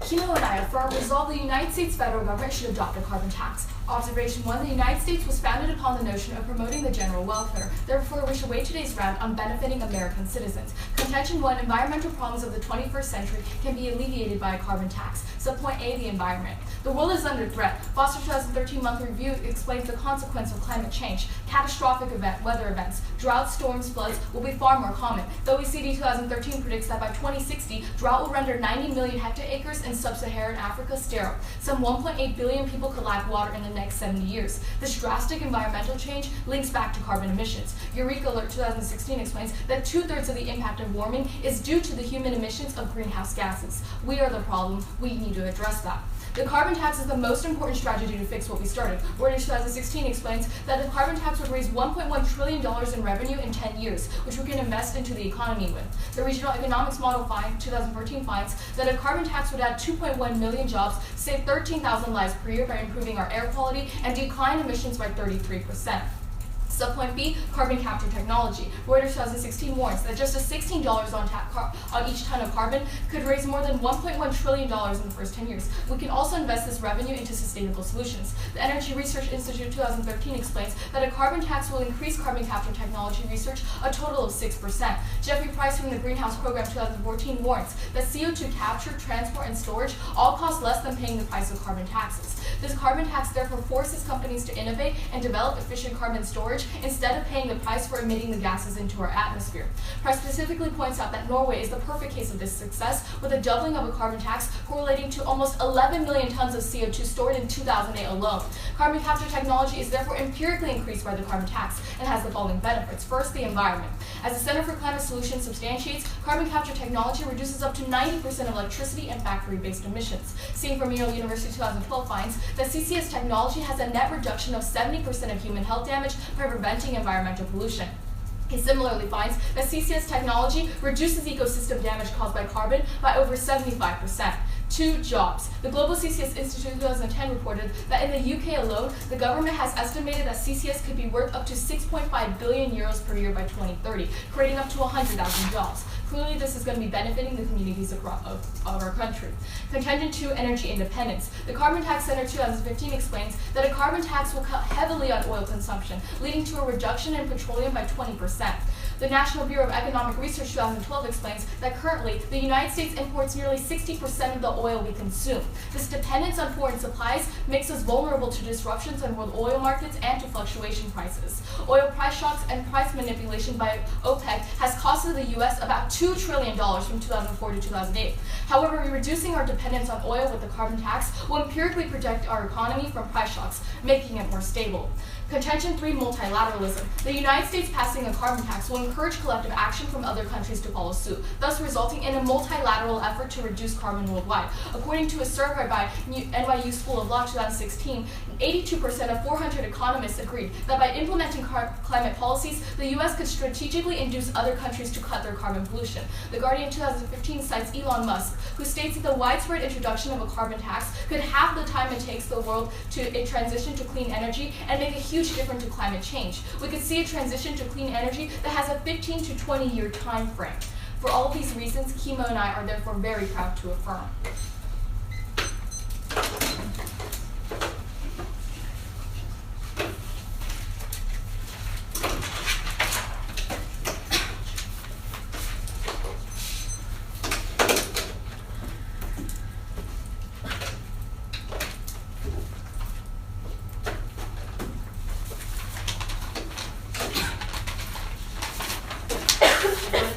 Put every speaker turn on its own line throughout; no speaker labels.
Kimo and I affirm resolve the United States federal government should adopt a carbon tax. Observation 1, the United States was founded upon the notion of promoting the general welfare. Therefore, we should wage today's round on benefiting American citizens. Contention 1, environmental problems of the 21st century can be alleviated by a carbon tax. Subpoint A, the environment. The world is under threat. Foster 2013 monthly review explains the consequence of climate change. Catastrophic weather events, droughts, storms, floods will be far more common. The OECD 2013 predicts that by 2060, drought will render 90 million hectareacres in sub-Saharan Africa sterile. Some 1.8 billion people could lack water in the next 70 years. This drastic environmental change links back to carbon emissions. Eureka Alert 2016 explains that 2/3 of the impact of warming is due to the human emissions of greenhouse gases. We are the problem. We need to address that. The carbon tax is the most important strategy to fix what we started. Reuters 2016 explains that the carbon tax would raise $1.1 trillion in revenue in 10 years, which we can invest into the economy with. The Regional Economics Model 2014 finds that a carbon tax would add 2.1 million jobs, save 13,000 lives per year by improving our air quality, and decline emissions by 33%. Subpoint B, carbon capture technology. Reuters 2016 warns that just a $16 on each ton of carbon could raise more than $1.1 trillion in the first 10 years. We can also invest this revenue into sustainable solutions. The Energy Research Institute 2013 explains that a carbon tax will increase carbon capture technology research a total of 6%. Jeffrey Price from the Greenhouse Program 2014 warns that CO2 capture, transport, and storage all cost less than paying the price of carbon taxes. This carbon tax therefore forces companies to innovate and develop efficient carbon storage instead of paying the price for emitting the gases into our atmosphere. Price specifically points out that Norway is the perfect case of this success, with a doubling of a carbon tax correlating to almost 11 million tons of CO2 stored in 2008 alone. Carbon capture technology is therefore empirically increased by the carbon tax and has the following benefits. First, the environment. As the Center for Climate Solutions substantiates, carbon capture technology reduces up to 90% of electricity and factory-based emissions. Seen from Yale University 2012 finds that CCS technology has a net reduction of 70% of human health damage by preventing environmental pollution. He similarly finds that CCS technology reduces ecosystem damage caused by carbon by over 75%. 2. Jobs. The Global CCS Institute in 2010 reported that in the UK alone, the government has estimated that CCS could be worth up to 6.5 billion euros per year by 2030, creating up to 100,000 jobs. Clearly, this is going to be benefiting the communities of our country. Contention 2, energy independence. The Carbon Tax Center 2015 explains that a carbon tax will cut heavily on oil consumption, leading to a reduction in petroleum by 20%. The National Bureau of Economic Research 2012 explains that currently the United States imports nearly 60% of the oil we consume. This dependence on foreign supplies makes us vulnerable to disruptions in world oil markets and to fluctuation prices. Oil price shocks and price manipulation by OPEC has costed the U.S. about $2 trillion from 2004 to 2008. However, reducing our dependence on oil with the carbon tax will empirically protect our economy from price shocks, making it more stable. Contention 3, multilateralism. The United States passing a carbon tax will encourage collective action from other countries to follow suit, thus resulting in a multilateral effort to reduce carbon worldwide. According to a survey by NYU School of Law 2016, 82% of 400 economists agreed that by implementing climate policies, the U.S. could strategically induce other countries to cut their carbon pollution. The Guardian 2015 cites Elon Musk, who states that the widespread introduction of a carbon tax could halve the time it takes the world to transition to clean energy and make a huge difference to climate change. We could see a transition to clean energy that has a 15 to 20-year time frame. For all of these reasons, Kimo and I are therefore very proud to affirm.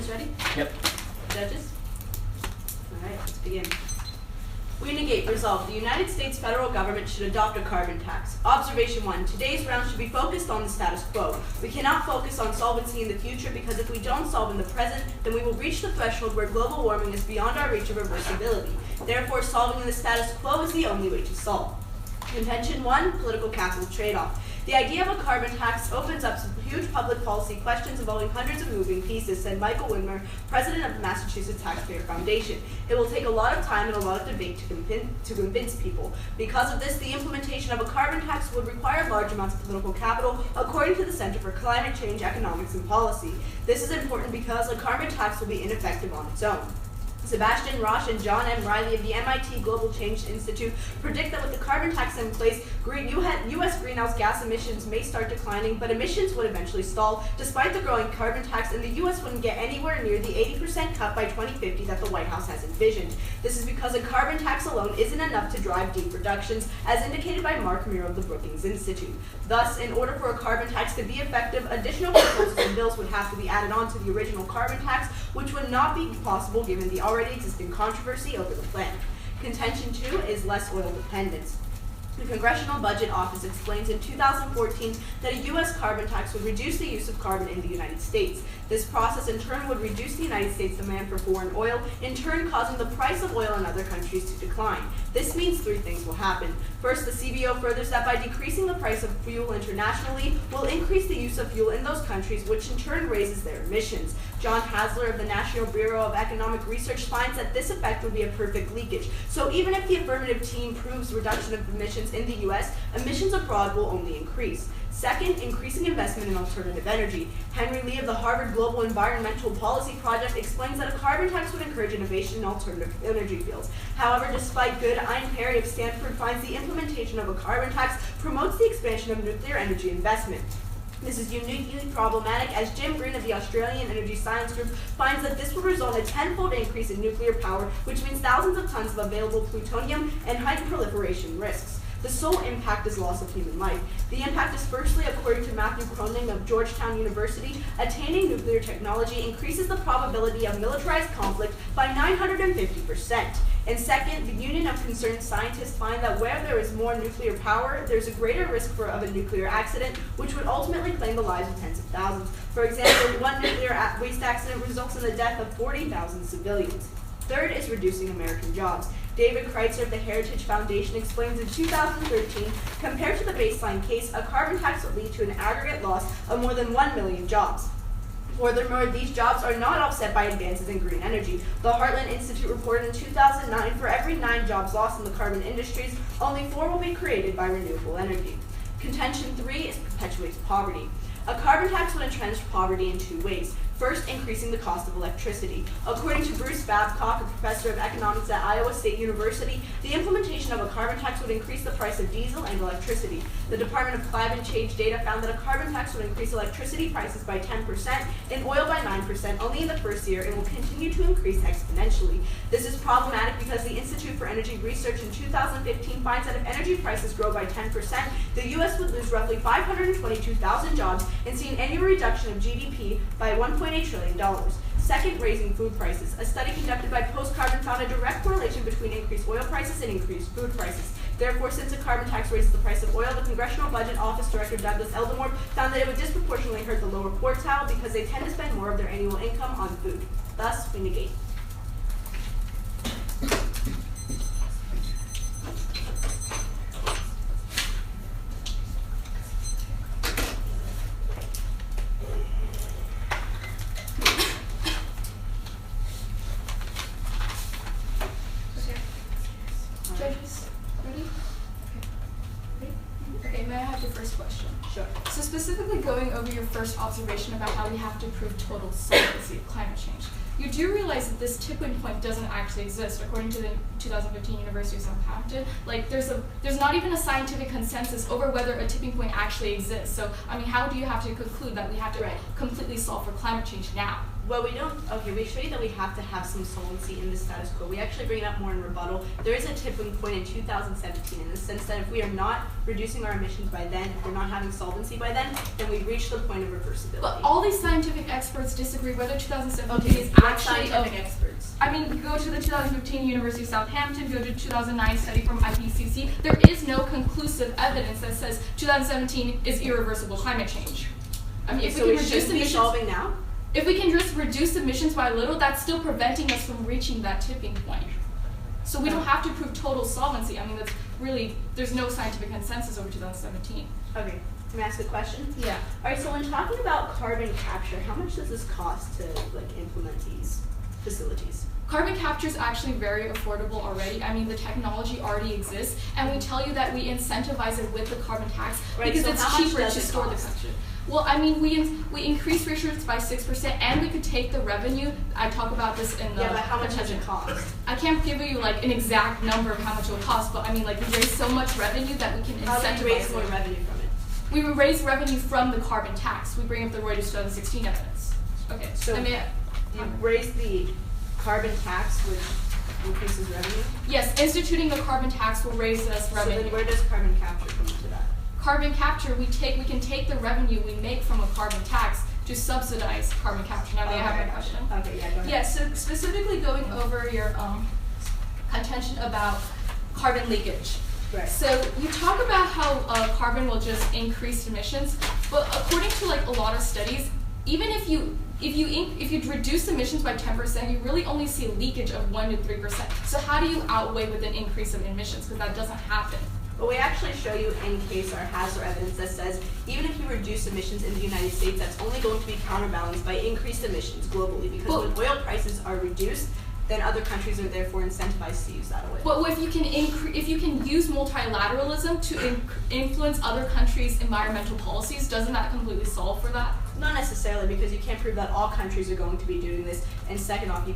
Ready?
Yep.
Judges? All right, let's begin. We negate. Resolve. The United States federal government should adopt a carbon tax. Observation 1. Today's round should be focused on the status quo. We cannot focus on solvency in the future because if we don't solve in the present, then we will reach the threshold where global warming is beyond our reach of reversibility. Therefore, solving in the status quo is the only way to solve. Contention 1. Political capital trade-off. The idea of a carbon tax opens up some huge public policy questions involving hundreds of moving pieces, said Michael Widmer, president of the Massachusetts Taxpayer Foundation. It will take a lot of time and a lot of debate to convince people. Because of this, the implementation of a carbon tax would require large amounts of political capital, according to the Center for Climate Change, Economics, and Policy. This is important because a carbon tax will be ineffective on its own. Sebastian Roche and John M. Riley of the MIT Global Change Institute predict that with the carbon tax in place, U.S. greenhouse gas emissions may start declining, but emissions would eventually stall. Despite the growing carbon tax, and the U.S. wouldn't get anywhere near the 80% cut by 2050 that the White House has envisioned. This is because a carbon tax alone isn't enough to drive deep reductions, as indicated by Mark Muir of the Brookings Institute. Thus, in order for a carbon tax to be effective, additional proposals and bills would have to be added on to the original carbon tax, which would not be possible given the already existing controversy over the plan. Contention 2 is less oil dependence. The Congressional Budget Office explains in 2014 that a U.S. carbon tax would reduce the use of carbon in the United States. This process in turn would reduce the United States' demand for foreign oil, in turn causing the price of oil in other countries to decline. This means 3 things will happen. First, the CBO furthers that by decreasing the price of fuel internationally will increase the use of fuel in those countries, which in turn raises their emissions. John Hasler of the National Bureau of Economic Research finds that this effect would be a perfect leakage. So even if the affirmative team proves reduction of emissions in the U.S., emissions abroad will only increase. Second, increasing investment in alternative energy. Henry Lee of the Harvard Global Environmental Policy Project explains that a carbon tax would encourage innovation in alternative energy fields. However, despite good, Ian Perry of Stanford finds the implementation of a carbon tax promotes the expansion of nuclear energy investment. This is uniquely problematic, as Jim Green of the Australian Energy Science Group finds that this would result in a 10-fold increase in nuclear power, which means thousands of tons of available plutonium and heightened proliferation risks. The sole impact is loss of human life. The impact is firstly, according to Matthew Cronin of Georgetown University, attaining nuclear technology increases the probability of militarized conflict by 950%. And second, the Union of Concerned Scientists find that where there is more nuclear power, there's a greater risk of a nuclear accident, which would ultimately claim the lives of tens of thousands. For example, one nuclear waste accident results in the death of 40,000 civilians. Third is reducing American jobs. David Kreitzer of the Heritage Foundation explains in 2013, compared to the baseline case, a carbon tax would lead to an aggregate loss of more than 1 million jobs. Furthermore, these jobs are not offset by advances in green energy. The Heartland Institute reported in 2009, for every 9 jobs lost in the carbon industries, only 4 will be created by renewable energy. Contention 3 is perpetuates poverty. A carbon tax would entrench poverty in 2 ways. First, increasing the cost of electricity. According to Bruce Babcock, a professor of economics at Iowa State University, the implementation of a carbon tax would increase the price of diesel and electricity. The Department of Climate Change data found that a carbon tax would increase electricity prices by 10% and oil by 9% only in the first year, and will continue to increase exponentially. This is problematic because the Institute for Energy Research in 2015 finds that if energy prices grow by 10%, the U.S. would lose roughly 522,000 jobs and see an annual reduction of GDP by $1.8 trillion. Second, raising food prices. A study conducted by Postcarbon found a direct correlation between increased oil prices and increased food prices. Therefore, since a carbon tax raises the price of oil, the Congressional Budget Office Director Douglas Eldemore found that it would disproportionately hurt the lower quartile because they tend to spend more of their annual income on food. Thus, we negate.
Judges, ready? Okay. Okay, may I have your first question?
Sure.
So specifically going over your first observation about how we have to prove total solvency of climate change, you do realize that this tipping point doesn't actually exist, according to the 2015 University of Southampton. Like, there's not even a scientific consensus over whether a tipping point actually exists. So, I mean, how do you have to conclude that we have to completely solve for climate change now?
Well, we don't. Okay, we show you that we have to have some solvency in the status quo. We actually bring it up more in rebuttal. There is a tipping point in 2017 in the sense that if we are not reducing our emissions by then, if we're not having solvency by then we reach the point of reversibility.
But all these scientific experts disagree whether 2017 is actually
scientific experts.
I mean, go to the 2015 University of Southampton, go to 2009 study from IPCC. There is no conclusive evidence that says 2017 is irreversible climate change. I mean, if we can reduce emissions,
solving now.
If we can just reduce emissions by a little, that's still preventing us from reaching that tipping point. So we don't have to prove total solvency. I mean, that's really, there's no scientific consensus over 2017.
Okay, can I ask a question?
Yeah.
All right, so when talking about carbon capture, how much does this cost to implement these facilities?
Carbon capture is actually very affordable already. I mean, the technology already exists, and we tell you that we incentivize it with the carbon tax because
so
it's cheaper to store the capture. Well, I mean, we increased research by 6%, and we could take the revenue. I talk about this in the.
Yeah, but how much does it cost?
I can't give you like an exact number of how much it will cost, but I mean, like we raise so much revenue that we can incentivize.
How do you raise more revenue from it?
We would raise revenue from the carbon tax. We bring up the Reuters 2016 evidence. Okay.
So you raise the carbon tax, which increases revenue?
Yes, instituting the carbon tax will raise us revenue.
So then where does carbon capture come into that?
Carbon capture, we can take the revenue we make from a carbon tax to subsidize carbon capture. Now, may I have my question?
Okay, yeah, go ahead.
Yeah, so specifically going over your contention about carbon leakage.
Right.
So you talk about how carbon will just increase emissions, but according to like a lot of studies, even if you reduce emissions by 10%, you really only see a leakage of 1 to 3%. So how do you outweigh with an increase of emissions? Because that doesn't happen.
But we actually show you in case or has or evidence that says even if you reduce emissions in the United States, that's only going to be counterbalanced by increased emissions globally. Because when oil prices are reduced, then other countries are therefore incentivized to use that oil.
But if you can use multilateralism to influence other countries' environmental policies, doesn't that completely solve for that?
Not necessarily, because you can't prove that all countries are going to be doing this. And second off, you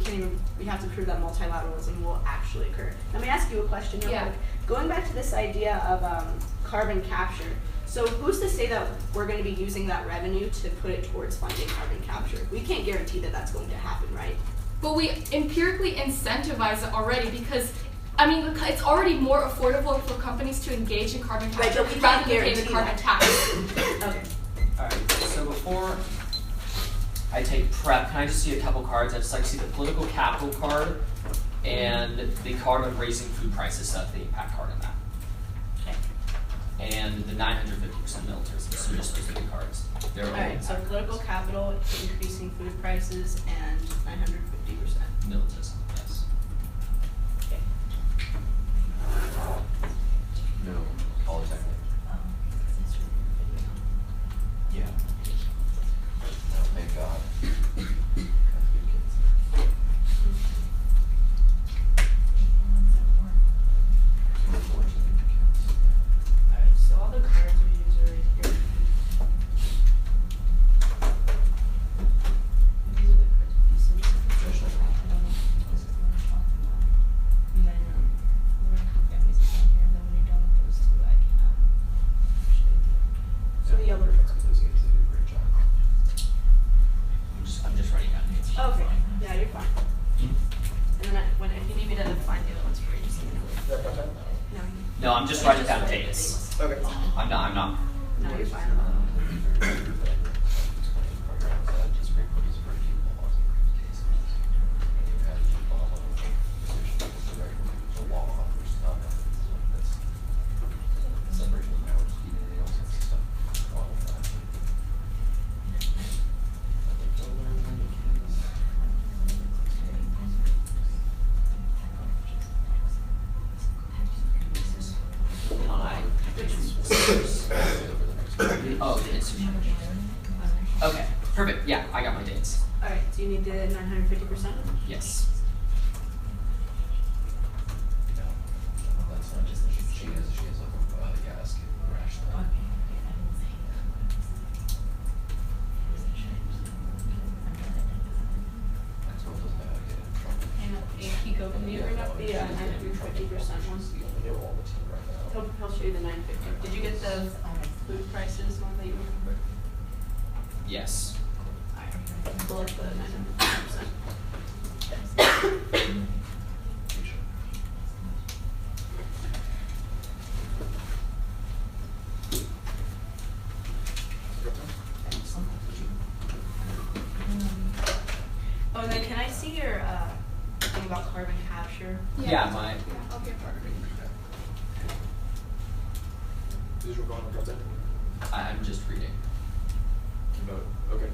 have to prove that multilateralism will actually occur. Let me ask you a question real quick. Going back to this idea of carbon capture, so who's to say that we're going to be using that revenue to put it towards funding carbon capture? We can't guarantee that that's going to happen, right?
But we empirically incentivize it already because, I mean, it's already more affordable for companies to engage in carbon capture rather than pay the carbon tax.
Okay.
All right. So before I take prep, can I just see a couple cards? I'd just like to see the political capital card and the card of raising food prices, so that's the impact card in that.
Okay.
And the 950% militarism. So just those three cards. They're all
Alright, so political capital, increasing food prices, and 950%.
militarism, yes.
Okay.
No, Polytechnic. Yeah. Oh, thank God.
Alright, so all the cards we use are right here. These are the cards pieces. I don't know what we're talking about. And then we're gonna come families down here, and then when you're done with those two, I can show you. So the yellow cards.
Those games, they do a great job.
I'm just writing down names.
Okay, yeah, you're fine. And then if you need me to find the other ones for you, just let me know. No,
No, I'm just writing down dates.
Okay.
I'm not.
no, you're fine.
Oh, the institution. Okay, perfect. Yeah, I got my dates.
Alright, do you need the 950%?
Yes.
No, that's not just, she has a gas rationale. That's what doesn't know how to get in trouble.
And Kiko, can you bring up the 950% one? He'll show you the 950. Did you get the food prices one that you remember?
Yes.
Alright, pull up the 950%. Oh, and then can I see your thing about carbon capture?
Yeah, my.
Yeah, I'll get part of it.
These were going on content?
I'm just reading.
Vote. Okay.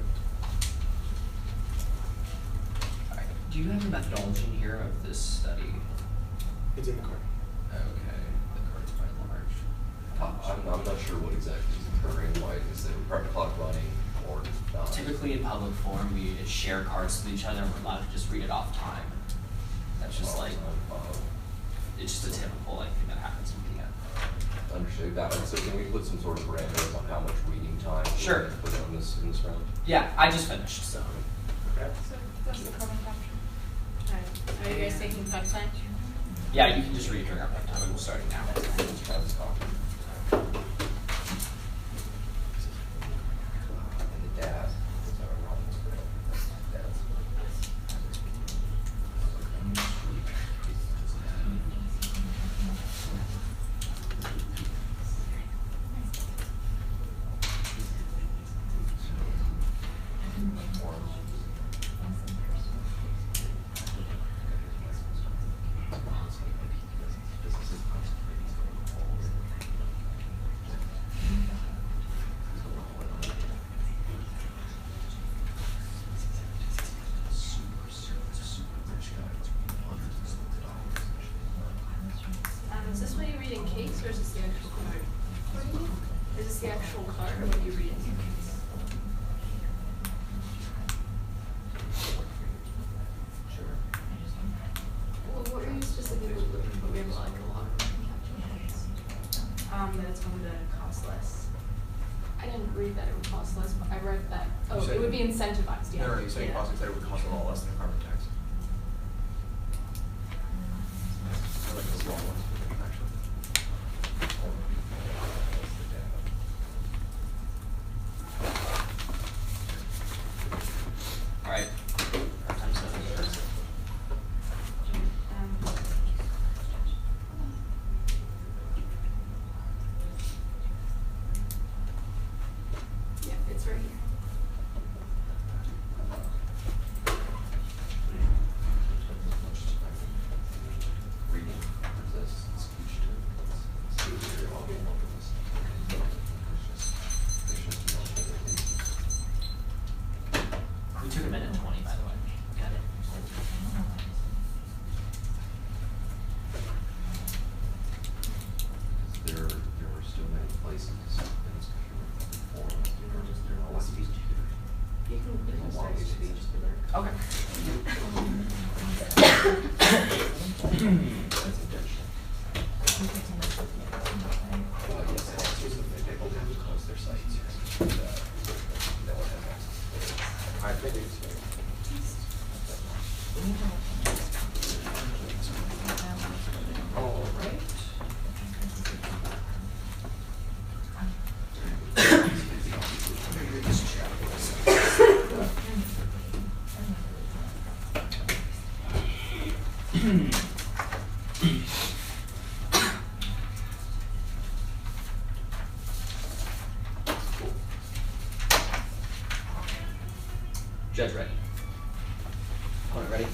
All right. Do you have a methodology in here of this study?
It's in the card.
Okay, the card's quite large.
I'm not sure what exactly is occurring, why is the prep clock running or not?
Typically in public forum, we share cards with each other and we're allowed to just read it off time. That's just like, it's just a typical thing that happens in PM.
Understood. appreciate that. And so can we put some sort of parameters on how much reading time
Sure.
we're going to put in this round?
Yeah, I just finished, so.
Okay.
So that's the carbon capture.
Alright. Are you guys taking prep time?
Yeah, you can just read during our prep time, and we'll start now.
Travis talking. And the dad.
Is this what you read in case, or is this the actual card?
What do you mean?
Is this the actual card, or what you read in case?
Well, what were you specifically looking for? We have like a lot of carbon capture.
That it's going to cost less.
I didn't read that it would cost less, but I read that,
You said-
it would be incentivized, yeah.
No, you're saying
Yeah.
possibly that it would cost a lot less than a carbon tax. I like the small ones, actually.
All right. Prep time's done.
Yeah, it's right here.
Reading this speech to it's very long and long of this. It's just
We took a minute and 20, by the way.
Got it.
there are still many places in this country where there are less speech.
You can start your speech.
Okay.
That's intentional. Yes, that's just if they don't have to close their sites. No one has access to it.
Alright, thank you. All right.
Judge ready. Opponent ready?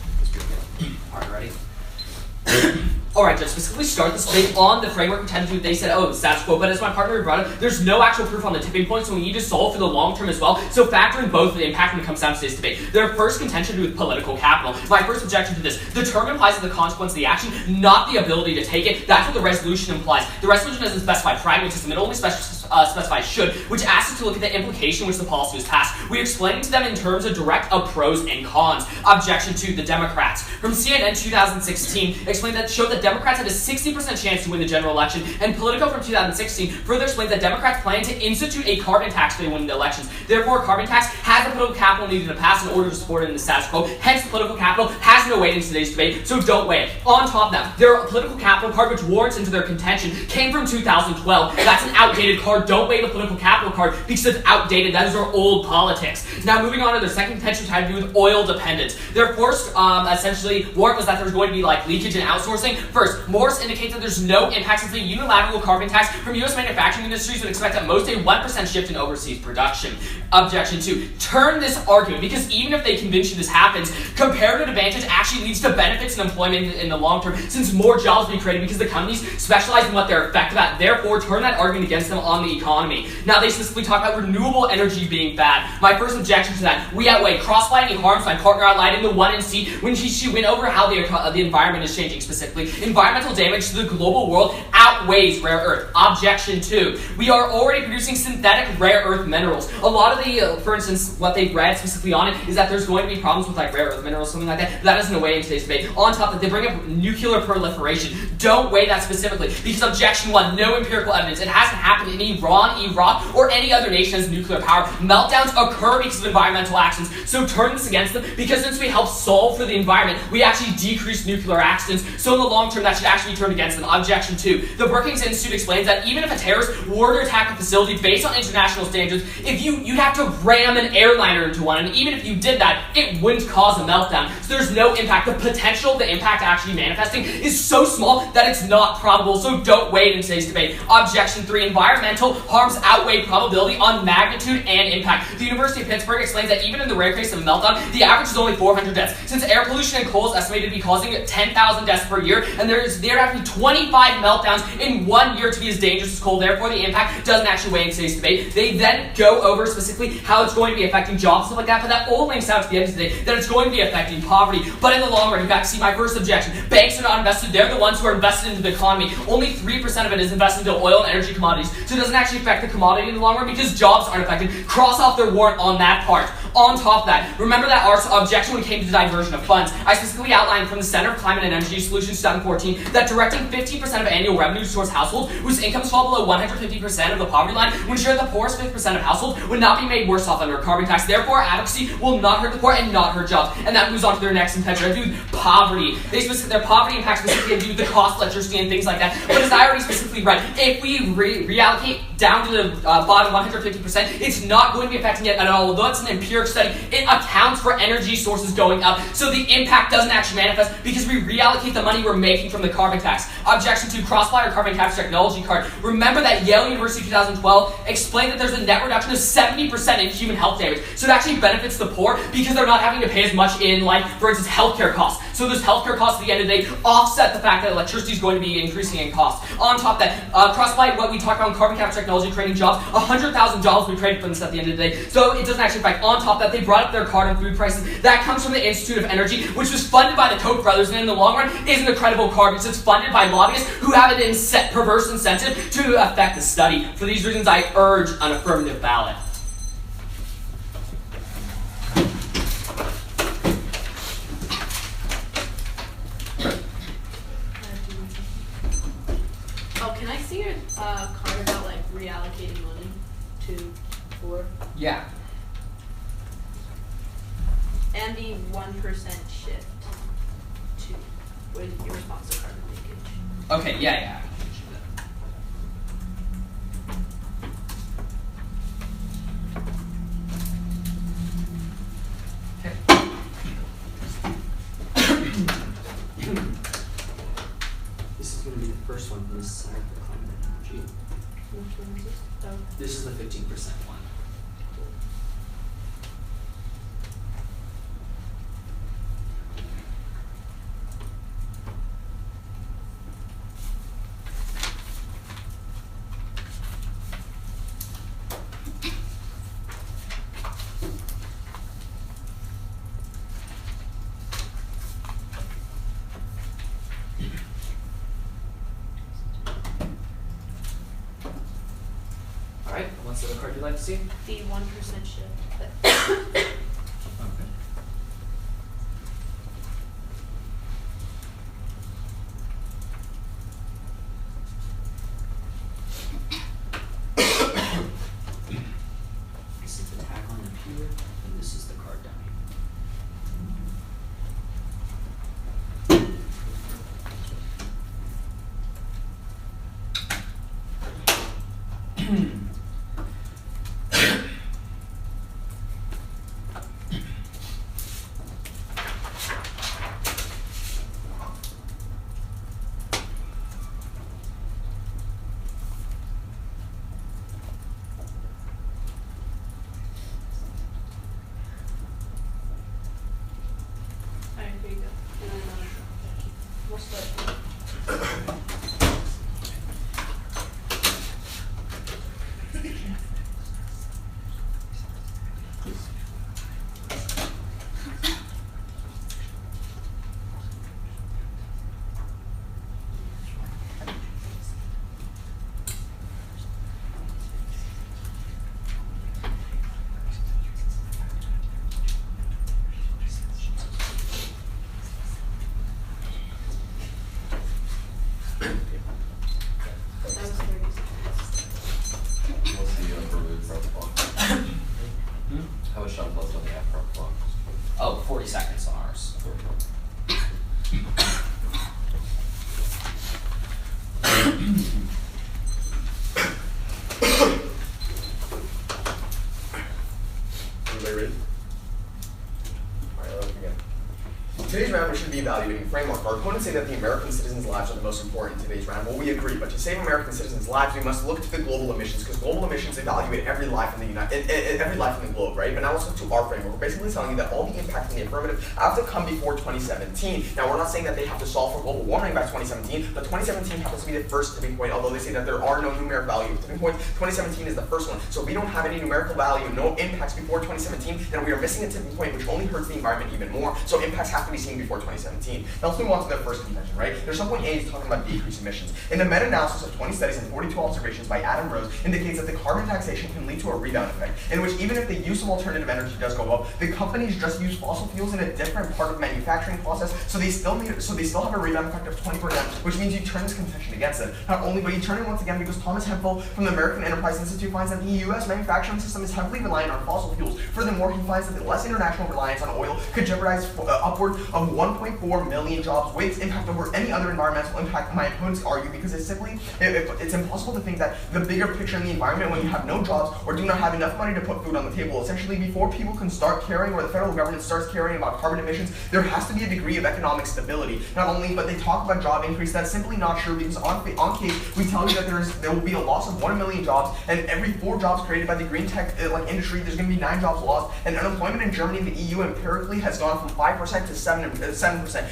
Alright, ready? Alright, Judge, specifically start this debate on the framework intended to, they said, oh, status quo, but as my partner brought up, there's no actual proof on the tipping point, so we need to solve for the long term as well, so factor in both the impact when it comes down to today's debate. Their first contention to do with political capital. My first objection to this, the term implies the consequence of the action, not the ability to take it. That's what the resolution implies. The resolution doesn't specify pragmatism, it only specifies should, which asks us to look at the implication which the policy was passed. We explain to them in terms of direct of pros and cons. Objection to the Democrats. From CNN 2016, explained that showed that Democrats had a 60% chance to win the general election, and Politico from 2016 further explained that Democrats plan to institute a carbon tax if they win the elections. Therefore, a carbon tax has the political capital needed to pass in order to support it in the status quo. Hence, the political capital has no weight in today's debate, so don't weigh it. On top of that, their political capital card, which warrants into their contention, came from 2012. That's an outdated card. Don't weigh the political capital card because it's outdated. That is our old politics. Now, moving on to their second contention, had to do with oil dependence. Their first, essentially, warrant was that there was going to be like leakage and outsourcing. First, Morse indicates that there's no impact since the unilateral carbon tax from U.S. manufacturing industries would expect at most a 1% shift in overseas production. Objection 2. Turn this argument, because even if they convince you this happens, comparative advantage actually leads to benefits and employment in the long term, since more jobs will be created because the companies specialize in what they're effective at. Therefore, turn that argument against them on the economy. Now, they specifically talk about renewable energy being bad. My first objection to that, we outweigh cross-lighting harms. My partner outlined in the 1 and C when she went over how the environment is changing specifically. Environmental damage to the global world outweighs rare earth. Objection 2. We are already producing synthetic rare earth minerals. A lot of the, for instance, what they read specifically on it is that there's going to be problems with like rare earth minerals, something like that. But that isn't a way in today's debate. On top of that, they bring up nuclear proliferation. Don't weigh that specifically because objection 1, no empirical evidence. It hasn't happened in Iran, Iraq, or any other nation has nuclear power. Meltdowns occur because of environmental actions. So turn this against them because since we help solve for the environment, we actually decrease nuclear accidents. So in the long term, that should actually be turned against them. Objection 2. The Brookings Institute explains that even if a terrorist were to attack a facility based on international standards, if you'd have to ram an airliner into one, and even if you did that, it wouldn't cause a meltdown. So there's no impact. The potential of the impact actually manifesting is so small that it's not probable. So don't wait in today's debate. Objection 3. Environmental harms outweigh probability on magnitude and impact. The University of Pittsburgh explains that even in the rare case of a meltdown, the average is only 400 deaths. Since air pollution and coal is estimated to be causing 10,000 deaths per year, and there have to be 25 meltdowns in 1 year to be as dangerous as coal. Therefore, the impact doesn't actually weigh in today's debate. They then go over specifically how it's going to be affecting jobs and stuff like that, but that all links out to the end of the day that it's going to be affecting poverty. But in the long run, you got to see my first objection. Banks are not invested. They're the ones who are invested into the economy. Only 3% of it is invested into oil and energy commodities. So it doesn't actually affect the commodity in the long run because jobs aren't affected. Cross off their warrant on that part. On top of that, remember that our objection when it came to the diversion of funds. I specifically outlined from the Center for Climate and Energy Solutions 2014 that directing 15% of annual revenues towards households whose incomes fall below 150% of the poverty line would ensure that the poorest 5% of households would not be made worse off under a carbon tax. Therefore, advocacy will not hurt the poor and not hurt jobs. And that moves on to their next impediment, to do with poverty. Their poverty impacts specifically do with the cost of electricity and things like that. But as I already specifically read, if we reallocate down to the bottom 150%, it's not going to be affecting it at all. Although it's an empiric study, it accounts for energy sources going up. So the impact doesn't actually manifest because we reallocate the money we're making from the carbon tax. Objection 2, cross-flyer carbon capture technology card. Remember that Yale University 2012 explained that there's a net reduction of 70% in human health damage. So it actually benefits the poor because they're not having to pay as much in, like, for instance, healthcare costs. So those healthcare costs at the end of the day offset the fact that electricity is going to be increasing in cost. On top of that, cross-fly, what we talked about in carbon capture technology, creating jobs, 100,000 jobs will be created from this at the end of the day. So it doesn't actually affect. On top of that, they brought up their carbon food prices. That comes from the Institute of Energy, which was funded by the Koch brothers, and in the long run isn't a credible card because it's funded by lobbyists who have an perverse incentive to affect the study. For these reasons, I urge an affirmative ballot.
Oh, can I see your card about like reallocating money to poor?
Yeah.
And the 1% shift to with your response to carbon leakage.
Okay, yeah. This is going to be the first one from the Center for Climate and Energy.
Which one is this? Oh.
This is the 15% one. Alright, what's the other card you'd like to see?
The 1% shift.
Okay. This is the tagline up here, and this is the card down here.
Alright, here you go. And then we'll start.
Everybody ready? Alright, let's begin. Today's round, we should be evaluating framework. Our opponents say that the American citizens' lives are the most important in today's round. Well, we agree, but to save American citizens' lives, we must look to the global emissions, because global emissions evaluate every life in the every life in the globe, right? But now let's look to our framework. We're basically telling you that all the impacts in the affirmative have to come before 2017. Now, we're not saying that they have to solve for global warming by 2017, but 2017 happens to be the first tipping point, although they say that there are no numeric value of tipping points. 2017 is the first one. So if we don't have any numerical value, no impacts before 2017, then we are missing a tipping point, which only hurts the environment even more. So impacts have to be seen before 2017. Now let's move on to the first contention, right? There's some point A is talking about decreased emissions. In the meta-analysis of 20 studies and 42 observations by Adam Rose indicates that the carbon taxation can lead to a rebound effect, in which even if the use of alternative energy does go up, the companies just use fossil fuels in a different part of manufacturing process, so they still have a rebound effect of 20%, which means you turn this contention against it. Not only, but you turn it once again because Thomas Hempel from the American Enterprise Institute finds that the U.S. manufacturing system is heavily reliant on fossil fuels. Furthermore, he finds that the less international reliance on oil could jeopardize upward of 1.4 million jobs, with its impact over any other environmental impact. My opponents argue because it's impossible to think that the bigger picture in the environment when you have no jobs or do not have enough money to put food on the table. Essentially, before people can start caring, or the federal government starts caring about carbon emissions, there has to be a degree of economic stability. Not only, but they talk about job increase. That's simply not true, because on case we tell you that there will be a loss of 1 million jobs, and every 4 jobs created by the green tech industry, there's going to be 9 jobs lost. And unemployment in Germany and the EU empirically has gone from 5% to 7%.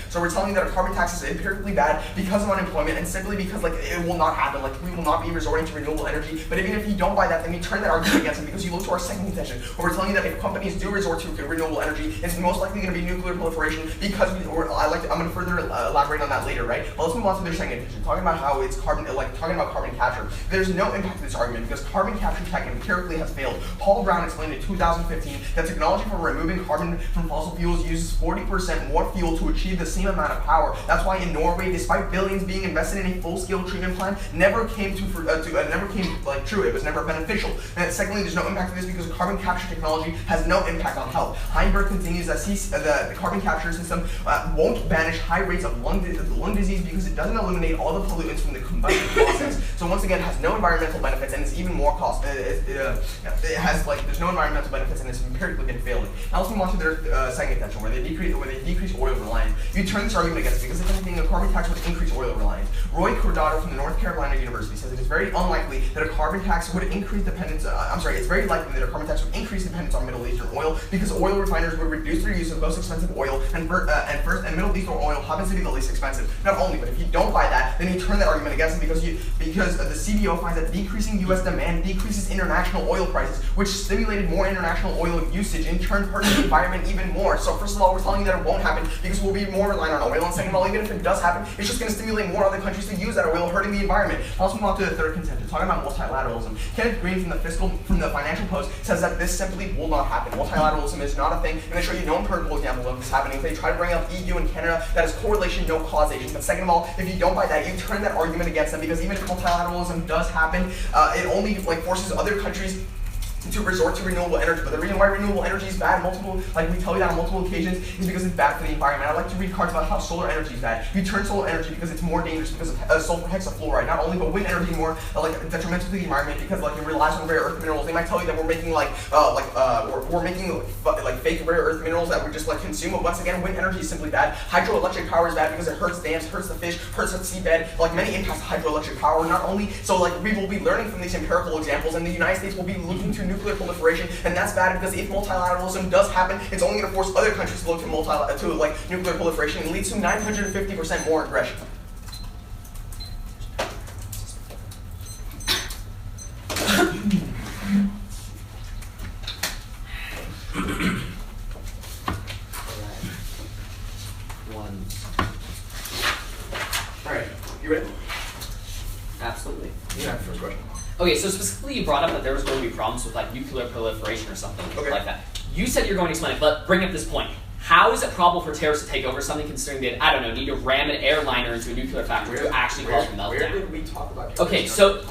So we're telling you that a carbon tax is empirically bad because of unemployment, and simply because it will not happen. We will not be resorting to renewable energy. But even if you don't buy that, then we turn that argument against it, because you look to our second contention, where we're telling you that if companies do resort to renewable energy, it's most likely going to be nuclear proliferation, because I'm going to further elaborate on that later, right? Well, let's move on to their second contention, talking about how it's talking about carbon capture. There's no impact to this argument, because carbon capture tech empirically has failed. Paul Brown explained in 2015 that technology for removing carbon from fossil fuels uses 40% more fuel to achieve the same amount of power. That's why in Norway, despite billions being invested in a full-scale treatment plant, never came true. It was never beneficial. And secondly, there's no impact to this because carbon capture technology has no impact on health. Heinberg continues that the carbon capture system won't banish high rates of lung disease because it doesn't eliminate all the pollutants from the combustion process. So once again, it has no environmental benefits, and it's even more cost. There's no environmental benefits, and it's empirically been failing. Now let's move on to their second contention, where they decrease oil reliance. You turn this argument against it, because if anything, a carbon tax would increase oil reliance. Roy Cordato from the North Carolina University says it is very unlikely that a carbon tax would increase dependence. It's very likely that a carbon tax would increase dependence on Middle Eastern oil, because oil refiners would reduce their use of most expensive oil, and Middle Eastern oil happens to be the least expensive. Not only, but if you don't buy that, then you turn that argument against it, because the CBO finds that decreasing U.S. demand decreases international oil prices, which stimulated more international oil usage, in turn hurting the environment even more. So first of all, we're telling you that it won't happen because we'll be more reliant on oil, and second of all, even if it does happen, it's just going to stimulate more other countries to use that oil, hurting the environment. I'll also move on to the third contention, talking about multilateralism. Kenneth Green from the Financial Post says that this simply will not happen. Multilateralism is not a thing, and they show you no empirical example of this happening. If they try to bring up EU and Canada, that is correlation, no causation. But second of all, if you don't buy that, you turn that argument against them, because even if multilateralism does happen, it only forces other countries to resort to renewable energy. But the reason why renewable energy is bad, we tell you that on multiple occasions, is because it's bad for the environment. I'd like to read cards about how solar energy is bad. You turn solar energy because it's more dangerous because of sulfur hexafluoride. Not only, but wind energy is more detrimental to the environment because it relies on rare earth minerals. They might tell you that we're making we're making fake rare earth minerals that we just consume. But once again, wind energy is simply bad. Hydroelectric power is bad because it hurts dams, hurts the fish, hurts the seabed. Many impacts to hydroelectric power. Not only we will be learning from these empirical examples, and the United States will be looking to nuclear proliferation, and that's bad because if multilateralism does happen, it's only going to force other countries to look to nuclear proliferation, and leads to 950% more aggression. Alright, you ready?
Absolutely.
You have the first question.
Okay, so specifically you brought up that there was going to be problems with nuclear proliferation or something like that. You said you're going to explain it, but bring up this point. How is it probable for terrorists to take over something, considering they, need to ram an airliner into a nuclear factory to actually cause a meltdown?
Where did we talk about?
Okay, so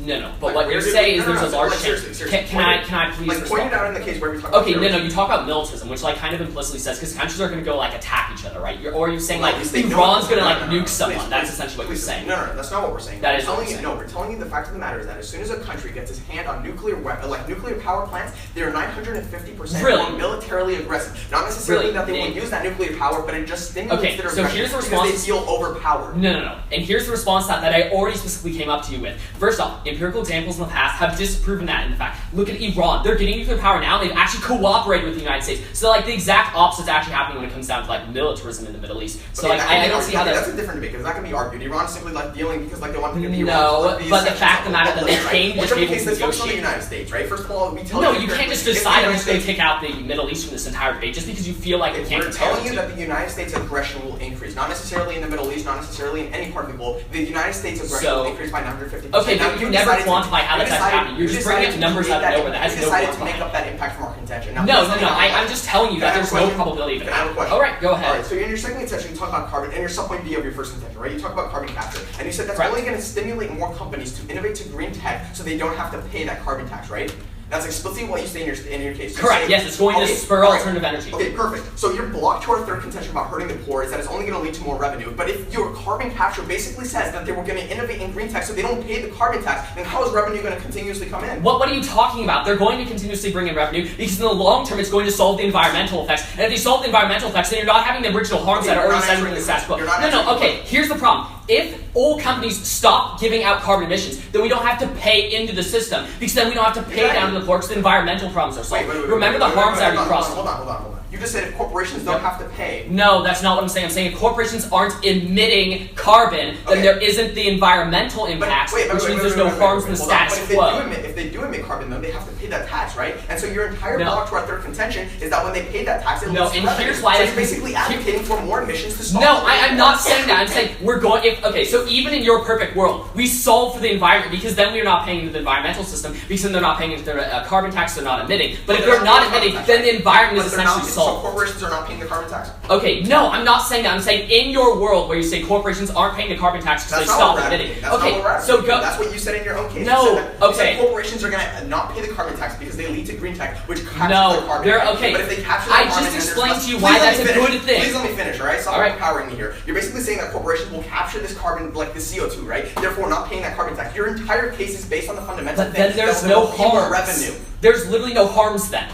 No. But
Like,
what
we're
you're
doing-
saying is
no,
there's a
no,
large
like,
chance.
seriously,
Can I please
like,
respond?
point it out in the case where we talk about
Okay, no,
terrorism.
you talk about militarism, which like kind of implicitly says because countries are going to go like attack each other, right? Or you're saying like
No, they know-
Iran's going to
no,
like
no, no,
nuke
no,
someone.
please,
That's
please,
essentially what
please,
you're saying.
No, that's not what we're saying.
That
We're
is what
telling
you're
you.
saying.
No, we're telling you the fact of the matter is that as soon as a country gets its hand on nuclear weapon, like nuclear power plants, they are 950%
Really?
more militarily aggressive. Not necessarily
Really?
that they will
Yeah.
use that nuclear power, but it just stimulates
Okay,
their
so
aggression
here's the
because
response
they feel overpowered.
No. And here's the response to that I already specifically came up to you with. First off, empirical examples in the past have disproven that. In fact, look at Iran. They're getting nuclear power now. They've actually cooperated with the United States. So like the exact opposite is actually happening when it comes down to like militarism in the Middle East. So
Okay,
like
that can
I
be
don't see how
argued.
that's.
That's a different debate because that can be argued. Iran is simply like dealing because like they want to give the
No,
Iran,
but the fact of the matter that they came to the
Whichever
table
case,
to
let's focus on the
negotiate.
United States, right? First of all, we tell
No,
you
you can't just
if the
decide I'm
United
just going to
States-
take out the Middle East from this entire debate just because you feel like you can't
We're
compare
telling you
the
that the United States aggression will increase, not necessarily in the Middle East, not necessarily in any part of the globe. The United States aggression
So-
will increase by 950%.
Okay,
Now,
but you never
decided to-
quantify how
you
that's
decided-
happening. You're
you
just bringing
decided
up numbers
to
out of
create
nowhere that has
you
no
decided to
quantifier.
make up that impact from our contention. Now,
No,
please let me
I'm just telling you
Can I
that
have a
there's no
question?
probability of it
Can I have a
happening.
question?
Alright, go ahead.
Alright, so in your second contention, you talk about carbon, and your sub-point B of your first contention, right? You talk about carbon capture, and you said that's
Correct.
only going to stimulate more companies to innovate to green tech, so they don't have to pay that carbon tax, right? That's explicitly what you say in your case. You
Correct,
say-
yes, it's going to
okay,
spur
alright,
alternative energy.
Okay, perfect. So your block to our third contention about hurting the poor is that it's only going to lead to more revenue. But if your carbon capture basically says that they were going to innovate in green tech so they don't pay the carbon tax, then how is revenue going to continuously come in?
What are you talking about? They're going to continuously bring in revenue because in the long term it's going to solve the environmental effects. And if you solve the environmental effects, then you're not having the original harms
Okay,
that are
you're
already
not
centered in the
answering
status quo.
the- you're not
No,
answering
okay,
the
here's the problem. If all companies stop giving out carbon emissions, then we don't have to pay into the system because then we don't have to pay down to the poor because the environmental problems are solved. Remember the harms that are crossed.
Hold on. You just said if corporations don't have to pay.
No, that's not what I'm saying. I'm saying if corporations aren't emitting carbon, then
Okay.
there isn't the environmental impacts, which means there's no harms in the
Hold on.
status
But
quo.
if they do emit carbon, though, they have to pay that tax, right? And so your entire
No.
block to our third contention is that when they pay that tax, it
No,
leads to
and
revenue.
here's why
So
that's-
you're basically advocating for more emissions to stop.
No, I'm not saying that. I'm saying we're going. So even in your perfect world, we solve for the environment because then we're not paying into the environmental system because then they're not paying into their carbon tax. They're not emitting. But if they're not emitting, then the environment is
But they're not-
essentially
So
solved.
corporations are not paying the carbon tax.
Okay, no, I'm not saying that. I'm saying in your world where you say corporations aren't paying the carbon tax because they
That's not
stop
what we're
emitting.
advocating. That's
Okay,
not what we're
so
advocating.
go.
That's what you said in your own case.
No,
You said that, you said
okay.
corporations are going to not pay the carbon tax because they lead to green tech, which captures
No,
their carbon.
they're
tax.
okay.
But if they capture
I
the carbon,
just
then there's
explained
less-
to you
Please
why
let
that's
me
a
finish.
good thing.
Please let me finish, all right? Stop
All right.
empowering me here. You're basically saying that corporations will capture this carbon, like the CO2, right? Therefore, not paying that carbon tax. Your entire case is based on the fundamental
But
thing
then there's
that there
no
will be more
harms.
revenue.
There's literally no harms then.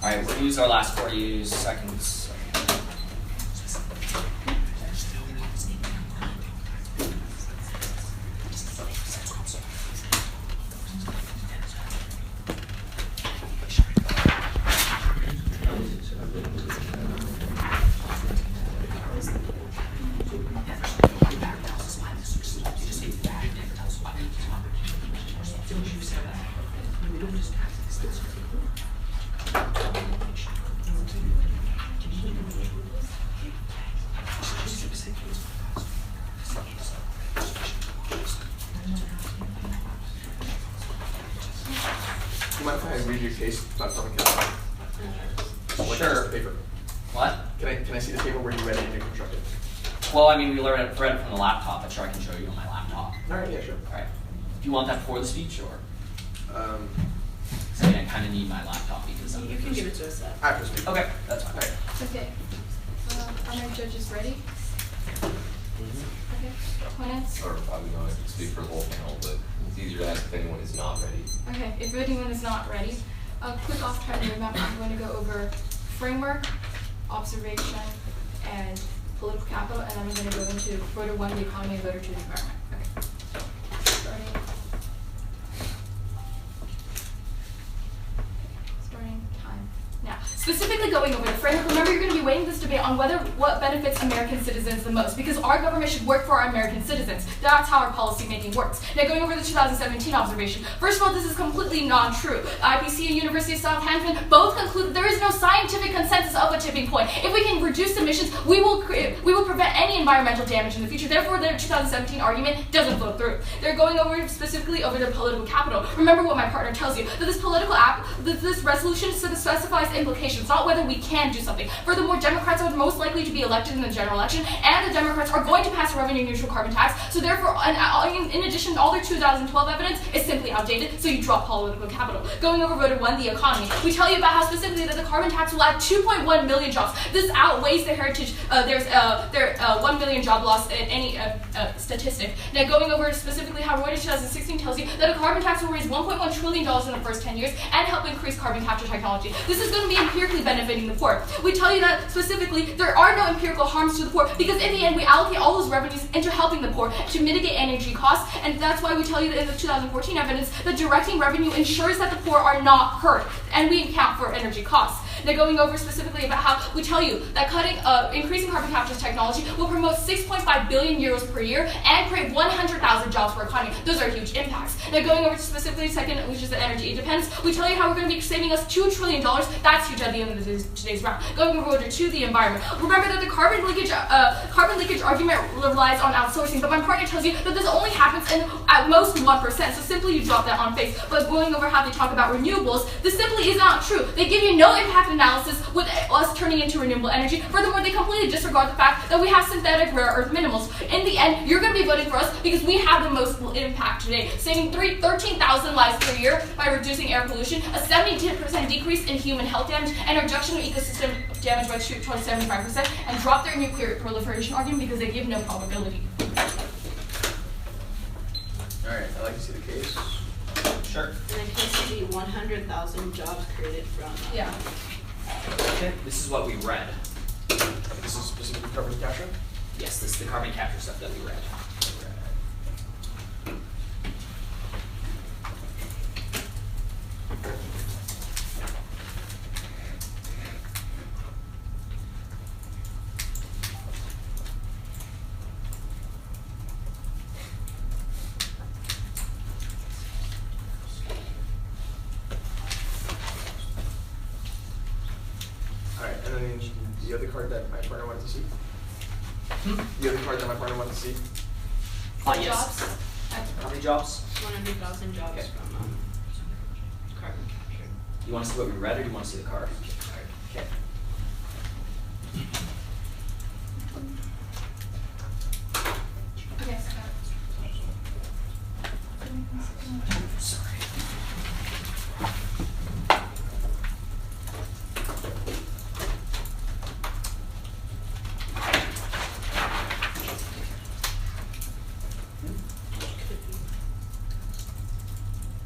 Alright, we'll use our last 40 seconds.
Do you mind if I read your case about carbon capture? Like,
Sure.
just the paper.
What?
Can I see the paper where you read it and you constructed?
Well, I mean, we read it from the laptop, but sure, I can show you on my laptop.
All right, yeah, sure.
Alright. Do you want that before the speech, or?
Um,
So I kind of need my laptop because I'm
You can give it to us.
after speech.
Okay, that's fine.
Alright.
Okay. Are my judges ready? Okay. Opponents?
Or I would not speak for the whole panel, but it's easier to ask if anyone is not ready.
Okay, if anyone is not ready, a quick off-time roadmap. I'm going to go over framework, observation, and political capital, and then I'm going to go into voter one, the economy, and voter two, the environment. Okay. Starting time. Now, specifically going over the framework, remember you're going to be weighing this debate on what benefits American citizens the most, because our government should work for our American citizens. That's how our policy making works. Now, going over the 2017 observation, first of all, this is completely non-true. IPC and University of Southampton both conclude that there is no scientific consensus of a tipping point. If we can reduce emissions, we will prevent any environmental damage in the future. Therefore, their 2017 argument doesn't flow through. They're going over specifically over their political capital. Remember what my partner tells you, that this this resolution specifies implications, not not whether we can do something. Furthermore, Democrats are most likely to be elected in the general election, and the Democrats are going to pass a revenue-neutral carbon tax. So therefore, in addition, all their 2012 evidence is simply outdated, so you drop political capital. Going over voted 1, the economy. We tell you about how specifically that the carbon tax will add 2.1 million jobs. This outweighs the heritage. There's 1 million job loss in any statistic. Now going over specifically how Reuters 2016 tells you that a carbon tax will raise $1.1 trillion in the first 10 years and help increase carbon capture technology. This is going to be empirically benefiting the poor. We tell you that specifically there are no empirical harms to the poor because in the end we allocate all those revenues into helping the poor to mitigate energy costs, and that's why we tell you that in the 2014 evidence that directing revenue ensures that the poor are not hurt, and we account for energy costs. Now going over specifically about how we tell you that increasing carbon capture technology will promote 6.5 billion euros per year and create 100,000 jobs for economy. Those are huge impacts. Now going over to specifically second, which is the energy independence, we tell you how we're going to be saving us $2 trillion. That's huge at the end of today's round. Going over to the environment. Remember that the carbon leakage argument relies on outsourcing, but my partner tells you that this only happens in at most 1%. So simply you drop that on face. But going over how they talk about renewables, this simply is not true. They give you no impact analysis with us turning into renewable energy. Furthermore, they completely disregard the fact that we have synthetic rare earth minerals. In the end, you're going to be voting for us because we have the most impact today, saving 13,000 lives per year by reducing air pollution, a 70% decrease in human health damage, and a reduction of ecosystem damage by 75%, and drop their nuclear proliferation argument because they give no probability.
Alright, I'd like to see the case.
Sure.
And then case study 100,000 jobs created from.
Yeah.
Okay. This is what we read.
This is specifically carbon capture?
Yes, this is the carbon capture stuff that we read.
Alright, and then the other card that my partner wanted to see? The other card that my partner wanted to see?
Yes.
Jobs.
How many jobs?
100,000 jobs
Okay.
from carbon capture.
You want to see what we read, or do you want to see the card? Okay.
Okay.
Sorry.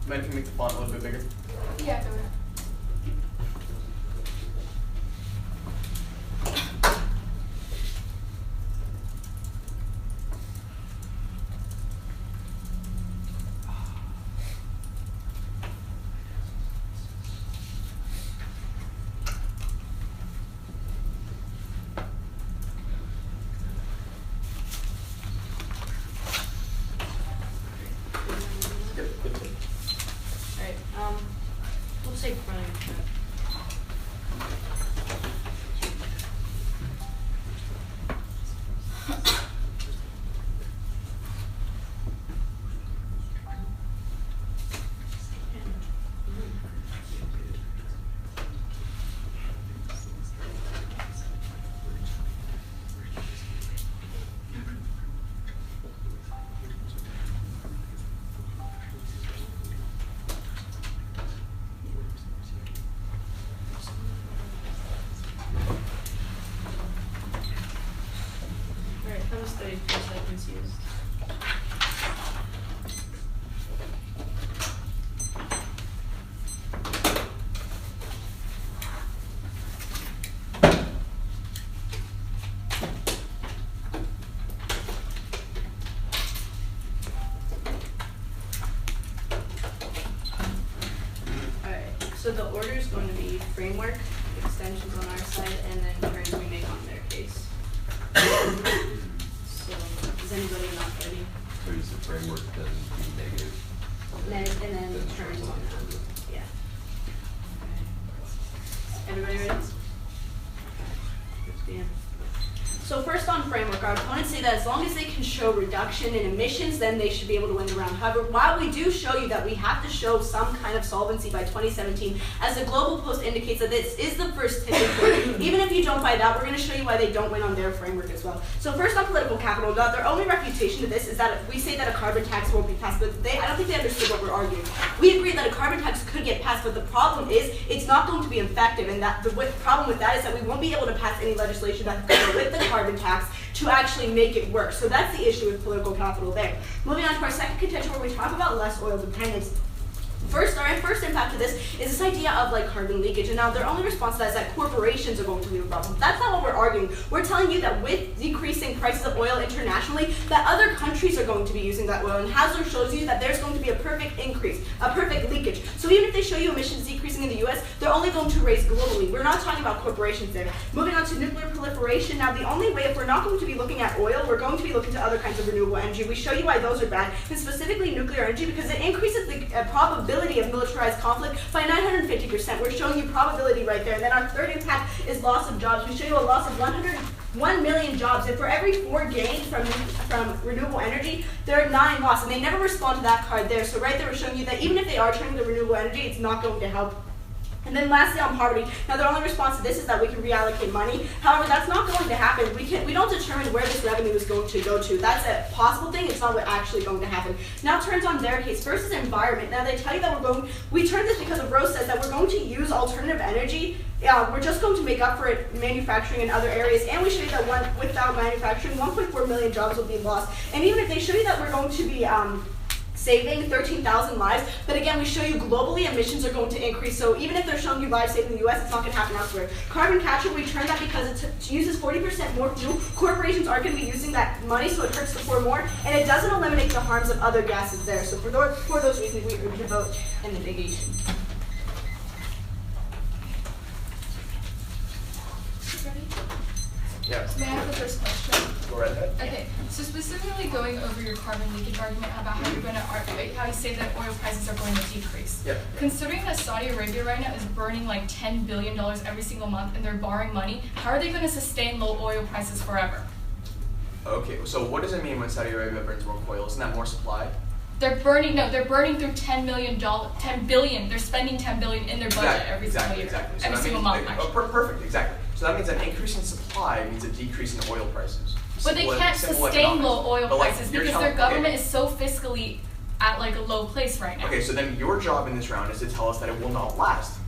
Mind if you make the font a little bit bigger?
Yeah, go ahead.
Alright, we'll take running track. Alright, how was 34 seconds used? Alright, so the order is going to be framework, extensions on our side, and then turns we make on their case. So, is anybody not ready?
So use the framework, then be negative.
And then turns on that. Yeah. Everybody ready? Let's begin. So first on framework, our opponents say that that as long as they can show reduction in emissions, then they should be able to win the round. However, while we do show you that we have to show some kind of solvency by 2017, as the Global Post indicates that this is the first tipping point, even if you don't buy that, we're going to show you why they don't win on their framework as well. So first on political capital, their only refutation to this is that we say that a carbon tax won't be passed, but I don't think they understood what we're arguing. We agree that a carbon tax could get passed, but the problem is it's not going to be effective, and that the problem with that is that we won't be able to pass any legislation that could go with the carbon tax to actually make it work. So that's the issue with political capital there. Moving on to our second contention, where we talk about less oil dependence. Our first impact of this is this idea of like carbon leakage, and now their only response to that is that corporations are going to be the problem. That's not what we're arguing. We're telling you that with decreasing prices of oil internationally, that other countries are going to be using that oil, and Hasler shows you that there's going to be a perfect increase, a perfect leakage. So even if they show you emissions decreasing in the US, they're only going to raise globally. We're not talking about corporations there. Moving on to nuclear proliferation, now the only way, if we're not going to be looking at oil, we're going to be looking to other kinds of renewable energy. We show you why those are bad, and specifically nuclear energy, because it increases the probability of militarized conflict by 950%. We're showing you probability right there. And then our third impact is loss of jobs. We show you a loss of 1 million jobs, and for every 4 gained from renewable energy, there are 9 lost, and they never respond to that card there. So right there we're showing you that even if they are turning to renewable energy, it's not going to help. And then lastly on poverty, now their only response to this is that we can reallocate money. However, that's not going to happen. We don't determine where this revenue is going to go to. That's a possible thing, it's not what's actually going to happen. Now turns on their case. First is environment. Now they tell you that we turn this because of Rose says that we're going to use alternative energy. We're just going to make up for it manufacturing in other areas, and we show you that without manufacturing, 1.4 million jobs will be lost. And even if they show you that we're going to be saving 13,000 lives, but again, we show you globally emissions are going to increase, so even if they're showing you lives saved in the US, it's not going to happen elsewhere. Carbon capture, we turn that because it uses 40% more fuel. Corporations aren't going to be using that money, so it hurts the poor more, and it doesn't eliminate the harms of other gases there. So for those reasons, we urge a vote in the negation.
Ready?
Yeah.
May I have the first question?
Go right ahead.
Okay, so specifically going over your carbon leakage argument about how you're going to how you say that oil prices are going to decrease.
Yeah.
Considering that Saudi Arabia right now is burning like $10 billion every single month and they're borrowing money, how are they going to sustain low oil prices forever?
Okay, so what does it mean when Saudi Arabia burns more oil? Isn't that more supply?
They're burning through $10 billion. They're spending $10 billion in their budget every single year,
Exactly. So
every
that
single
means,
month. Actually.
Perfect, exactly. So that means an increase in supply means a decrease in oil prices.
But they can't sustain low oil prices because their government is so fiscally at like a low place right now.
Okay, so then your job in this round is to tell us that it will not last.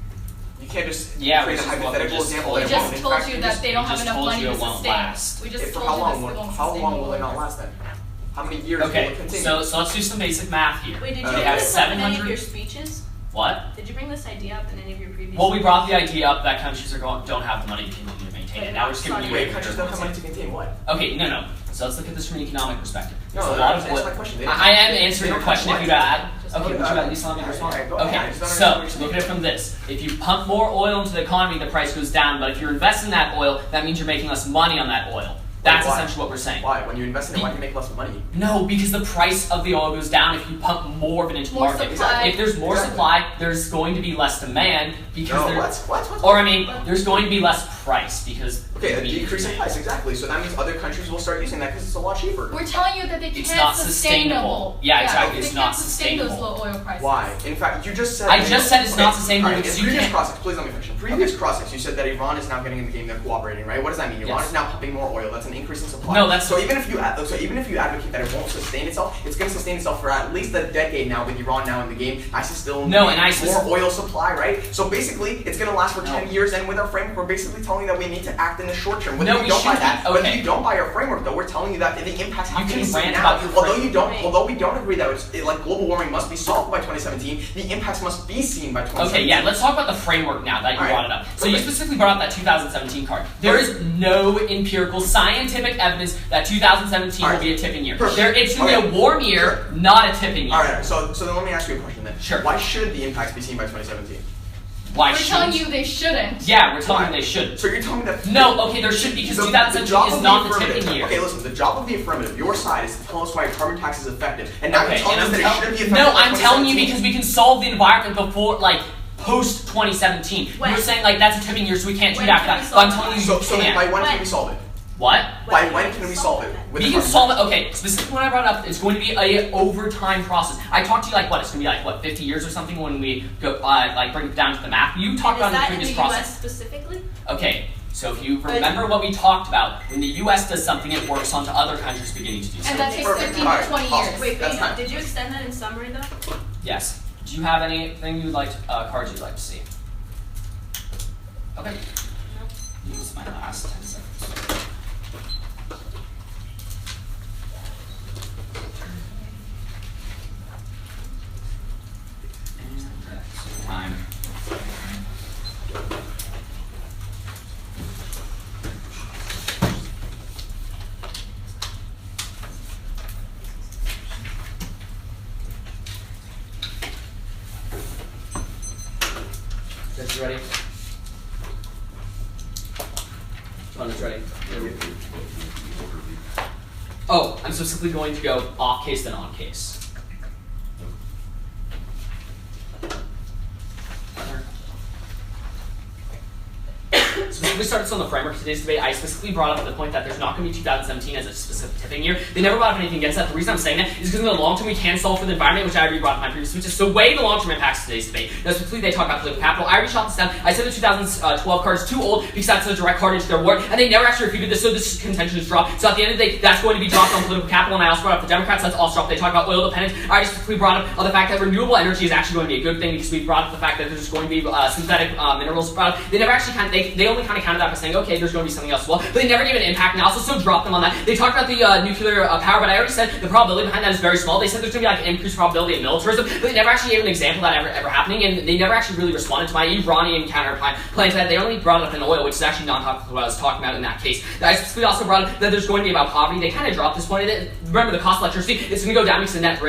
You can't just create a
which is what we
hypothetical
just
example
told
that
We
it won't.
just
In
told
fact,
you that they don't have enough money to sustain. We just
for
told
how
you
long?
this won't
How
sustain
long
low
will it
oil
not
prices.
last then? How many years will
Okay,
it continue?
so let's do some basic math here.
Wait, did you
They
bring
have
this up in any of
700
your speeches?
What?
Did you bring this idea up in any of your previous
Well, we brought the idea up that countries don't have the money to continue to maintain it. Now we're just giving you
Wait,
a
countries don't have money to contain what?
Okay, no. So let's look at this from an economic perspective.
No,
There's a lot of
that's my question.
I am answering your question if you add.
Just
Okay,
go
but you
ahead.
at least let me respond.
Okay, go ahead. I
Okay,
just don't
so
understand what you're
look at it
saying.
from this. If you pump more oil into the economy, the price goes down. But if you're investing that oil, that means you're making less money on that oil. That's
Why?
essentially what we're saying.
Why? When you invest in it, why do you make less money?
No, because the price of the oil goes down if you pump more of it into the
More
market.
supply.
If there's more
Exactly.
supply, there's going to be less demand because
What?
Or I mean, there's going to be less price because
Okay, a
we need
decrease in
demand.
price, exactly. So that means other countries will start using that because it's a lot cheaper.
We're telling you that they
It's
can't
not
sustain
sustainable. Yeah, exactly,
they
it's
can't
not
sustain those
sustainable.
low oil prices.
Why? In fact, you just said...
I just said it's not sustainable
Alright,
because
in
you
previous
can't-
crossings, please let me finish. In previous crossings, you said that Iran is now getting in the game, they're cooperating, right? What does that mean? Iran
Yes.
is now pumping more oil. That's an increase in supply.
No, that's-
So even if you advocate that it won't sustain itself, it's going to sustain itself for at least a decade now with Iran now in the game. ISIS still in the
No,
game,
and ISIS-
more oil supply, right? So basically, it's going to last for
No.
10 years, and with our framework, we're basically telling you that we need to act in the short term. Whether
No,
you
we
don't buy
shouldn't.
that, whether
Okay.
you don't buy our framework, though, we're telling you that the impacts have
You
to be
can
seen
rant
now.
about your
Although we don't agree that it's like global warming must be solved by 2017, the impacts must be seen by 2017.
Okay, yeah, let's talk about the framework now that you
Alright,
brought it up. So you
perfect.
specifically brought up that 2017 card. There is no empirical scientific evidence that 2017 will
Alright.
be a tipping year.
Perfect.
It's going to be a
Okay.
warm year, not a tipping year.
Alright, so then let me ask you a question then.
Sure.
Why should the impacts be seen by 2017?
Why
We're
shouldn't?
telling you they shouldn't.
Yeah, we're telling
Why?
you they shouldn't.
So you're telling me that...
No, okay, there should because
The
2017
job
is
of
not
the
the
affirmative-
tipping year.
Okay, listen, the job of the affirmative, your side, is to tell us why a carbon tax is effective. And now
Okay,
you're telling
and
us that it shouldn't be effective
No,
by
I'm telling you
2017.
because we can solve the environment before, like, post 2017.
When?
You're saying like that's a tipping year, so we can't do
When
it after
can we
that. But I'm
solve
telling you,
So
you
then
can't.
by when
When?
can we solve it?
What?
When can we solve it? With
We
the
can
carbon
solve
tax?
it. Okay, specifically when I brought it up, it's going to be a overtime process. I talked to you like what? It's going to be like what 50 years or something when we go like bring it down to the math. You talked about
Is
in the
that in
previous
the
process.
U.S. specifically?
Okay, so if you remember what we talked about, when the U.S. does something, it works onto other countries beginning to do
And
something.
that takes
Perfect.
15 to
Alright,
20
awesome.
years.
Wait,
That's fine.
did you extend that in summary though?
Yes. Do you have anything you'd like cards you'd like to see? Okay. Use my last 10 seconds. Time. Guys, ready? John is ready. Oh, I'm specifically going to go off case then on case. Specifically started on the framework of today's debate. I specifically brought up the point that there's not going to be 2017 as a specific tipping year. They never brought up anything against that. The reason I'm saying that is because in the long term we can solve for the environment, which I already brought up in my previous speeches. So weigh the long-term impacts of today's debate. Now specifically they talk about political capital. I already shot this down. I said the 2012 card is too old because that's a direct card into their war, and they never actually refuted this, so this contention is dropped. So at the end of the day, that's going to be dropped on political capital, and I also brought up the Democrats, that's also dropped. They talk about oil dependence. I just specifically brought up the fact that renewable energy is actually going to be a good thing because we brought up the fact that there's going to be synthetic minerals brought up. They never actually they only kind of counted that by saying, okay, there's going to be something else as well, but they never gave an impact analysis, so dropped them on that. They talked about the nuclear power, but I already said the probability behind that is very small. They said there's going to be like an increased probability of militarism, but they never actually gave an example of that ever happening, and they never actually really responded to my Iranian counterplan to that. They only brought it up in oil, which is actually non-topical to what I was talking about in that case. I specifically also brought up that there's going to be about poverty. They kind of dropped this point. Remember, the cost of electricity is going to go down because of net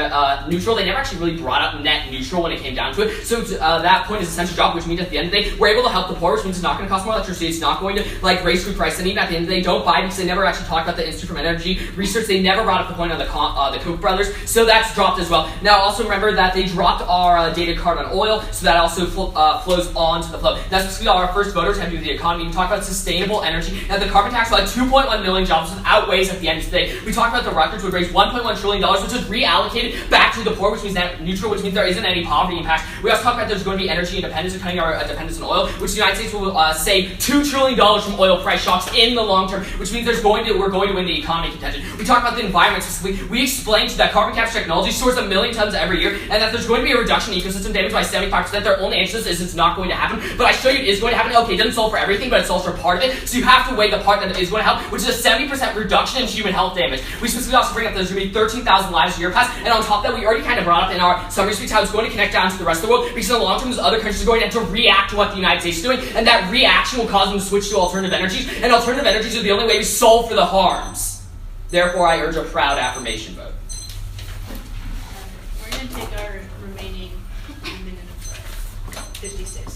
neutral. They never actually really brought up net neutral when it came down to it, so that point is essentially dropped, which means at the end of the day, we're able to help the poor, which means it's not going to cost more electricity. It's not going to like raise food prices, and even at the end of the day, don't buy because they never actually talked about the Institute for Energy Research. They never brought up the point on the Koch brothers, so that's dropped as well. Now, also remember that they dropped our data card on oil, so that also flows on to the flow. Now, specifically, our first voters have to do with the economy. We talk about sustainable energy, and the carbon tax about 2.1 million jobs outweighs at the end of the day. We talked about the Rutgers would raise $1.1 trillion, which is reallocated back to the poor, which means net neutral, which means there isn't any poverty impact. We also talked about there's going to be energy independence and cutting our dependence on oil, which the United States will save $2 trillion from oil price shocks in the long term, which means we're going to win the economy contention. We talked about the environment specifically. We explained that carbon capture technology stores 1 million tons every year, and that there's going to be a reduction in ecosystem damage by 75%. Their only answer to this is it's not going to happen, but I show you it is going to happen. Okay, it doesn't solve for everything, but it's also part of it, so you have to weigh the part that is going to help, which is a 70% reduction in human health damage. We specifically also bring up that there's going to be 13,000 lives a year pass, and on top of that, we already kind of brought up in our summary speech how it's going to connect down to the rest of the world, because in the long term, those other countries are going to have to react to what the United States is doing, and that reaction will cause them to switch to alternative energies, and alternative energies are the only way we solve for the harms. Therefore, I urge a proud affirmation vote.
We're going to take our remaining minute of 56.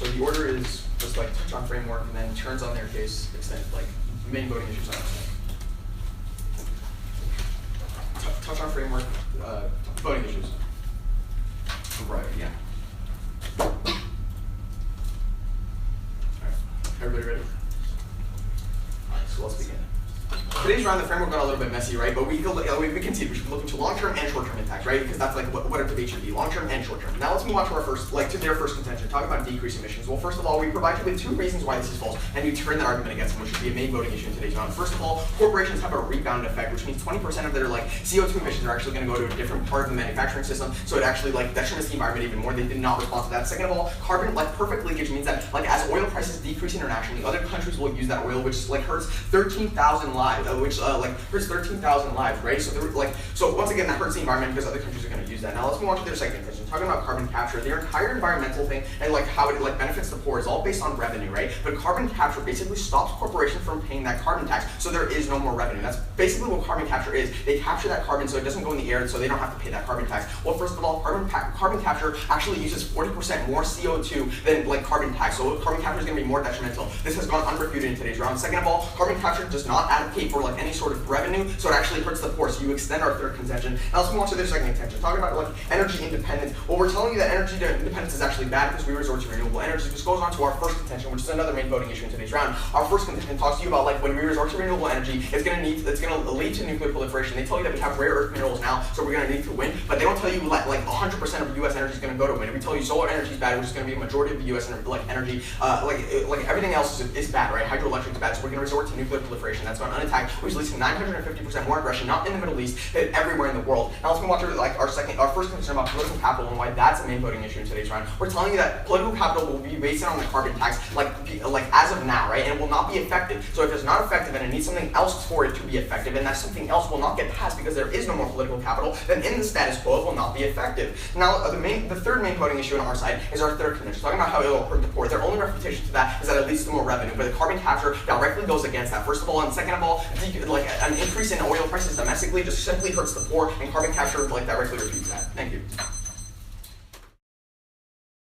The order is just like touch on framework and then turns on their case, extend like main voting issues on touch on framework, voting issues. Right, yeah. Alright. Everybody ready? Alright, so let's begin. Today's round, the framework got a little bit messy, right? But we concede we should look into long-term and short-term impacts, right? Because that's like what a debate should be, long-term and short-term. Now let's move on to our first, to their first contention, talking about decreased emissions. Well, first of all, we provide you with 2 reasons why this is false, and you turn that argument against them, which should be a main voting issue in today's round. First of all, corporations have a rebound effect, which means 20% of their CO2 emissions are actually going to go to a different part of the manufacturing system, so it actually detriments the environment even more. They did not respond to that. Second of all, carbon perfect leakage means that as oil prices decrease internationally, other countries will use that oil, which hurts 13,000 lives, hurts 13,000 lives, right? So once again, that hurts the environment because other countries are going to use that. Now let's move on to their second contention, talking about carbon capture. Their entire environmental thing and how it benefits the poor is all based on revenue, right? But carbon capture basically stops corporations from paying that carbon tax, so there is no more revenue. That's basically what carbon capture is. They capture that carbon so it doesn't go in the air, so they don't have to pay that carbon tax. Well, first of all, carbon capture actually uses 40% more CO2 than carbon tax, so carbon capture is going to be more detrimental. This has gone unrefuted in today's round. Second of all, carbon capture does not advocate for any sort of revenue, so it actually hurts the poor. So you extend our third contention. Now let's move on to their second contention, talking about energy independence. Well, we're telling you that energy independence is actually bad because we resort to renewable energy. This goes on to our first contention, which is another main voting issue in today's round. Our first contention talks to you about when we resort to renewable energy, it's going to lead to nuclear proliferation. They tell you that we have rare earth minerals now, so we're going to need to wind, but they don't tell you 100% of U.S. energy is going to go to wind. We tell you solar energy is bad, which is going to be a majority of the U.S. energy. Everything else is bad, right? Hydroelectric is bad, so we're going to resort to nuclear proliferation. That's gone unattacked, which leads to 950% more aggression, not in the Middle East, but everywhere in the world. Now let's move on to our first concern about political capital and why that's a main voting issue in today's round. We're telling you that political capital will be based on the carbon tax, as of now, right? And it will not be effective. So if it's not effective and it needs something else for it to be effective, and that something else will not get passed because there is no more political capital, then in the status quo it will not be effective. Now the third main voting issue on our side is our third contention, talking about how it will hurt the poor. Their only refutation to that is that it leads to more revenue, but the carbon capture directly goes against that. First of all, and second of all, an increase in oil prices domestically just simply hurts the poor, and carbon capture directly refutes that. Thank you.